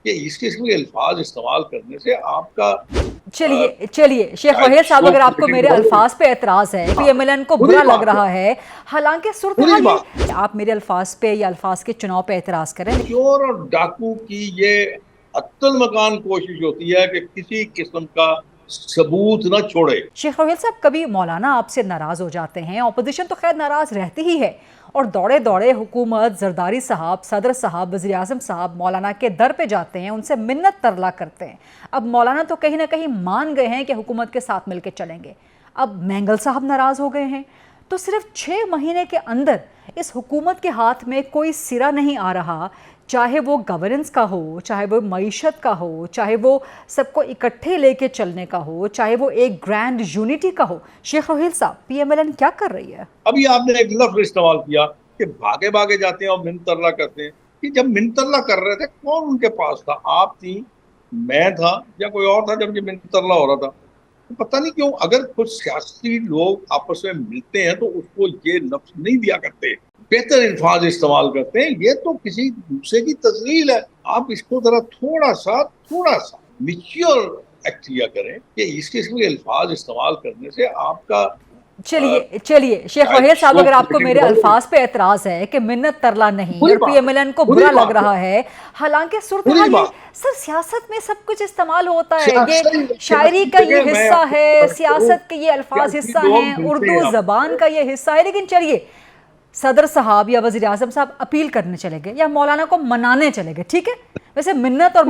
کہ اس قسم کے الفاظ استعمال کرنے سے آپ کا چلیے شیخ وحید صاحب، اگر آپ کو میرے الفاظ پہ اعتراض ہے، پی ایم ایل این کو برا لگ رہا ہے، حالانکہ صورتحال یہ آپ میرے الفاظ پہ یا الفاظ کے چناؤ پہ اعتراض کریں. چور اور ڈاکو کی یہ عطل مکان کوشش ہوتی ہے کہ کسی قسم کا ثبوت نہ چھوڑے. شیخ وحید صاحب، کبھی مولانا آپ سے ناراض ہو جاتے ہیں، اپوزیشن تو خیر ناراض رہتی ہی ہے، اور دوڑے دوڑے حکومت، زرداری صاحب، صدر صاحب، وزیر اعظم صاحب مولانا کے در پہ جاتے ہیں، ان سے منت ترلا کرتے ہیں. اب مولانا تو کہیں نہ کہیں مان گئے ہیں کہ حکومت کے ساتھ مل کے چلیں گے. اب مینگل صاحب ناراض ہو گئے ہیں، تو صرف 6 مہینے کے اندر اس حکومت کے ہاتھ میں کوئی سرا نہیں آ رہا، چاہے وہ گورننس کا ہو، چاہے وہ معیشت کا ہو، چاہے وہ سب کو اکٹھے لے کے چلنے کا ہو، چاہے وہ ایک گرینڈ یونٹی کا ہو. شیخ وحید صاحب، پی ایم ایل این کیا کر رہی ہے؟ ابھی آپ نے ایک لفظ استعمال کیا کہ بھاگے بھاگے جاتے ہیں اور منترلا کرتے ہیں. کہ جب منترلا کر رہے تھے کون ان کے پاس تھا؟ آپ تھی، میں تھا، یا کوئی اور تھا جب یہ منترلا ہو رہا تھا؟ پتہ نہیں کیوں اگر کچھ سیاسی لوگ آپس میں ملتے ہیں تو اس کو یہ لفظ نہیں دیا کرتے، بہتر الفاظ استعمال کرتے ہیں. یہ تو کسی دوسرے کی تذلیل ہے. آپ اس کو ذرا تھوڑا سا میچور ایکٹ کیا کریں کہ اس قسم کے الفاظ استعمال کرنے سے آپ کا چلیے شیخ وحید صاحب، اگر آپ کو میرے الفاظ پہ اعتراض ہے کہ منت ترلا نہیں اور پی ایم ایل این کو برا لگ رہا ہے، حالانکہ صورتحال یہ سر سیاست میں سب کچھ استعمال ہوتا ہے، یہ شاعری کا یہ حصہ ہے، سیاست کے یہ الفاظ حصہ ہیں، اردو زبان کا یہ حصہ ہے. لیکن چلیے، صدر صاحب یا وزیر اعظم صاحب اپیل کرنے چلے گئے یا مولانا کو منانے چلے گئے، ٹھیک ہے، ویسے منت اور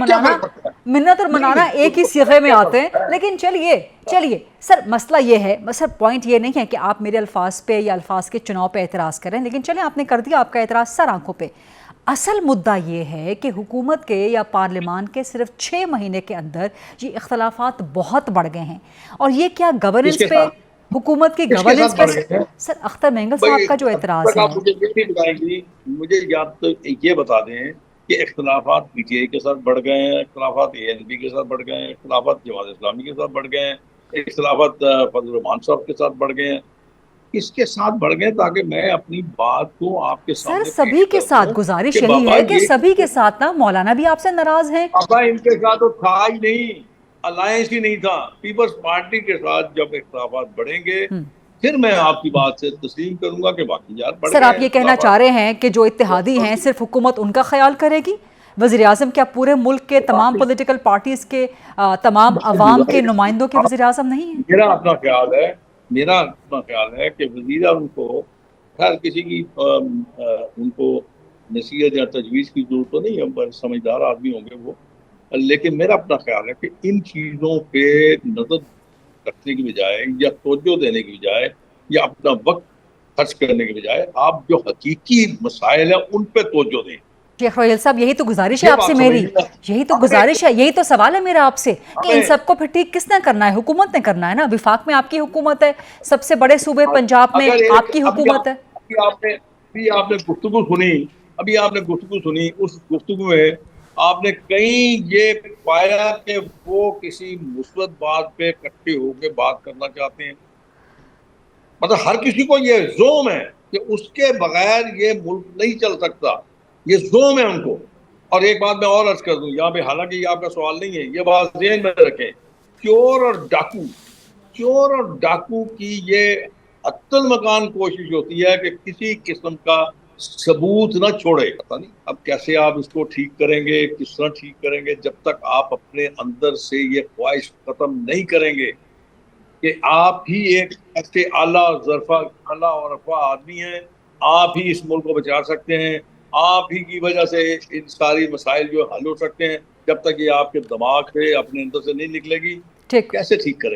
منانا ایک ہی صیغے میں آتے ہیں. لیکن چلیے سر، مسئلہ یہ ہے، سر پوائنٹ یہ نہیں ہے کہ آپ میرے الفاظ پہ یا الفاظ کے چناؤ پہ اعتراض کریں، لیکن چلیں آپ نے کر دیا آپ کا اعتراض سر آنکھوں پہ. اصل مدعا یہ ہے کہ حکومت کے یا پارلیمان کے صرف 6 مہینے کے اندر یہ اختلافات بہت بڑھ گئے ہیں. اور یہ کیا گورننس پہ، حکومت کی گورننس پہ سر اختر مینگل صاحب کا جو اعتراض ہے. مجھے یاد تو یہ بتا دیں کہ اختلافات پی ٹی آئی کے ساتھ بڑھ گئے ہیں، اختلافات اے این پی کے ساتھ بڑھ گئے ہیں، اختلافات جماعت اسلامی کے ساتھ بڑھ گئے ہیں، اختلافات فضل الرحمان صاحب کے ساتھ بڑھ گئے ہیں. کس کے ساتھ بڑھ گئے تاکہ میں اپنی بات کو آپ کے سامنے سر سبھی کے ساتھ گزارش یہی ہے کہ سبھی کے ساتھ نا، مولانا بھی آپ سے ناراض ہیں. ابا ان کے ساتھ تو تھا ہی نہیں، الائنس ہی نہیں تھا. پیپلز پارٹی کے ساتھ جب اختلافات بڑھیں گے پھر میں آپ کی بات سے تسلیم کروں گا کہ باقی یار بڑھ گئے. سر آپ یہ کہنا چاہ رہے ہیں کہ جو اتحادی ہیں صرف حکومت ان کا خیال کرے گی؟ وزیر اعظم کیا پورے ملک کے تمام پولیٹیکل پارٹیز کے تمام عوام کے نمائندوں کے وزیر اعظم نہیں ہیں؟ میرا اپنا خیال ہے کہ وزیر اعظم کو ہر کسی کی ان کو نصیحت یا تجویز کی ضرورت تو نہیں ہے، سمجھدار آدمی ہوں گے وہ. لیکن میرا اپنا خیال ہے کہ ان چیزوں پہ نظر رکھنے کی بجائے یا توجہ دینے کی بجائے یا اپنا وقت خرچ کرنے کی بجائے آپ جو حقیقی مسائل ہیں ان پہ توجہ دیں. شیخ وحید صاحب، یہی تو گزارش ہے آپ سے میری، یہی تو گزارش ہے، یہی تو سوال ہے میرا آپ سے کہ ان سب کو پھر ٹھیک کس نے کرنا ہے؟ حکومت نے کرنا ہے نا. وفاق میں آپ کی حکومت ہے، سب سے بڑے صوبے پنجاب میں آپ کی حکومت ہے. ابھی آپ نے گفتگو سنی، اس گفتگو میں آپ نے کہیں یہ پایا کہ وہ کسی مثبت بات پہ اکٹھے ہو کے بات کرنا چاہتے ہیں. مطلب ہر کسی کو یہ زوم ہے کہ اس کے بغیر یہ ملک نہیں چل سکتا، یہ زوم ہے ان کو. اور ایک بات میں اور عرض کر دوں یہاں پہ، حالانکہ یہ آپ کا سوال نہیں ہے، یہ بات ذہن میں رکھیں، چور اور ڈاکو کی یہ عطل مکان کوشش ہوتی ہے کہ کسی قسم کا ثبوت نہ چھوڑے. پتہ نہیں اب کیسے آپ اس کو ٹھیک کریں گے، کس طرح ٹھیک کریں گے، جب تک آپ اپنے اندر سے یہ خواہش ختم نہیں کریں گے کہ آپ ہی ایک ایسے اعلیٰ اور رفع آدمی ہیں، آپ ہی اس ملک کو بچا سکتے ہیں، آپ ہی کی وجہ سے ان ساری مسائل جو حل ہو سکتے ہیں. جب تک یہ آپ کے دماغ سے، اپنے اندر سے نہیں نکلے گی، کیسے ٹھیک کریں؟